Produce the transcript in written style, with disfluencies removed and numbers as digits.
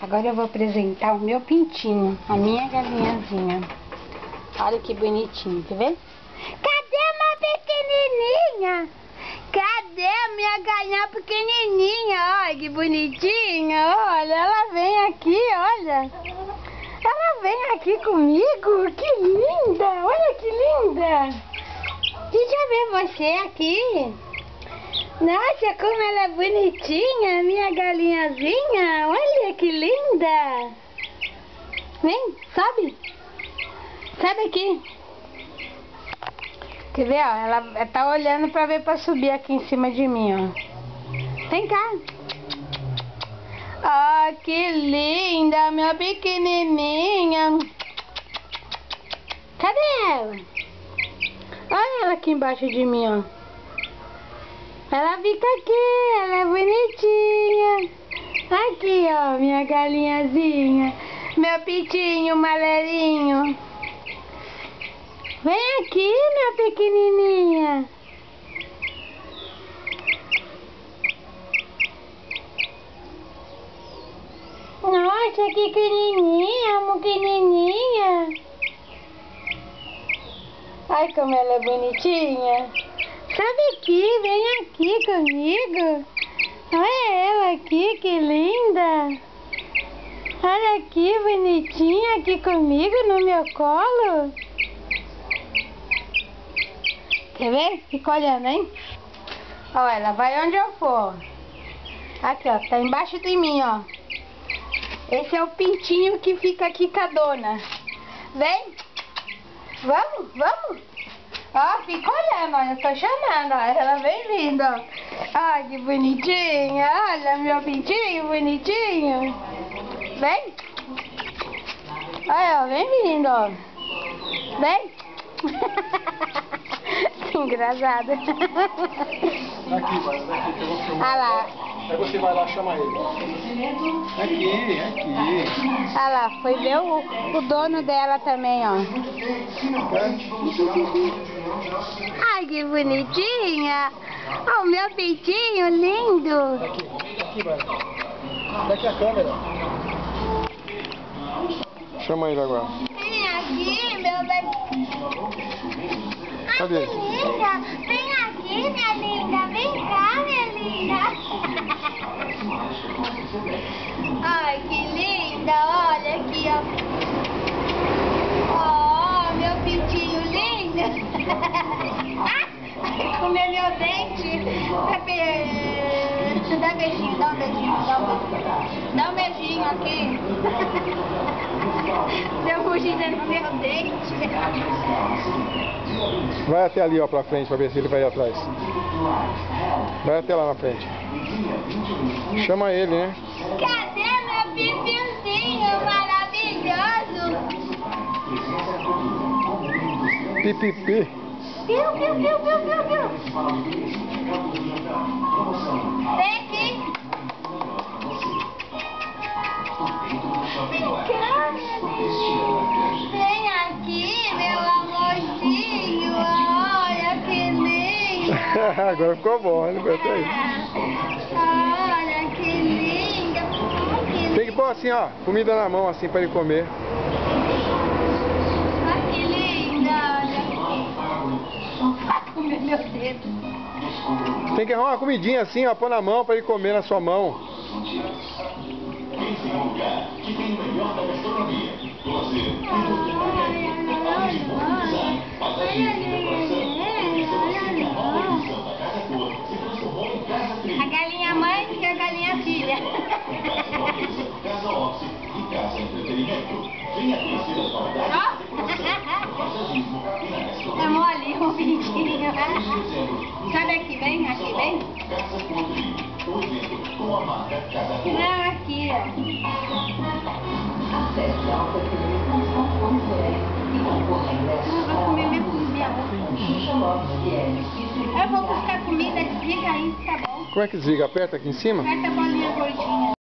Agora eu vou apresentar o meu pintinho, a minha galinhazinha. Olha que bonitinho, quer ver? Cadê uma pequenininha? Cadê a minha galinha pequenininha? Olha que bonitinha, olha, ela vem aqui, olha. Ela vem aqui comigo, que linda, olha que linda. Deixa eu ver você aqui. Nossa, como ela é bonitinha, minha galinhazinha. Olha que linda. Vem, sobe. Sobe aqui. Quer ver, ó? Ela tá olhando pra ver pra subir aqui em cima de mim, ó. Vem cá. Ah, que linda, minha pequenininha. Cadê ela? Olha ela aqui embaixo de mim, ó. Ela fica aqui, ela é bonitinha. Aqui, ó, minha galinhazinha. Meu pitinho maleirinho. Vem aqui, minha pequenininha. Nossa, que pequenininha, pequenininha. Ai, como ela é bonitinha. Sobe aqui, vem aqui comigo. Olha ela aqui, que linda. Olha aqui, bonitinha, aqui comigo no meu colo. Quer ver? Fica olhando, hein? Olha, ela vai onde eu for. Aqui, ó, tá embaixo de mim, ó. Esse é o pintinho que fica aqui com a dona. Vem. Vamos, vamos. Ó, fica olhando, olha, eu tô chamando, ó, ela vem vindo, ó. Ai, que bonitinha, olha meu pintinho bonitinho. Vem. Olha, ó, vem vindo, ó. Vem. Que engraçado. Aqui, vai, daqui, que eu vou filmar. Olha lá. Aí você vai lá chamar ele. Aqui. Olha lá, foi ver o dono dela também, ó. Ai, que bonitinha. Ó, o meu peitinho lindo. Aqui, vai. Daqui a câmera. Chama ele agora. Vem aqui, meu bebê. Cadê ele? Linda, vem aqui, minha linda. Vem cá, minha linda. Ai, que linda. Olha aqui, ó. Oh, meu pintinho lindo. Ah, comeu meu dente. Dá beijinho, dá um beijinho. Dá um beijinho aqui. Deu mordida no meu dente. Vai até ali, ó, pra frente, pra ver se ele vai atrás. Vai até lá na frente. Chama ele, né? Cadê meu pipiozinho maravilhoso? Pipipi. Piu. Vem aqui. Vem aqui, meu amorzinho. Olha que lindo. Agora ficou bom, ele vai até aí. Olha que linda. Tem que pôr assim, ó, comida na mão, assim, pra ele comer. Olha que linda. Olha. Comer meu dedo. Tem que arrumar uma comidinha assim, ó, pôr na mão pra ele comer na sua mão. A galinha mãe e a galinha filha. É mole, um pintinho. Sabe aqui, vem, aqui, vem. Não, aqui, ó. Eu vou comer minha comida. Eu vou buscar comida, desliga aí, tá bom? Como é que desliga? Aperta aqui em cima? Aperta a bolinha gordinha.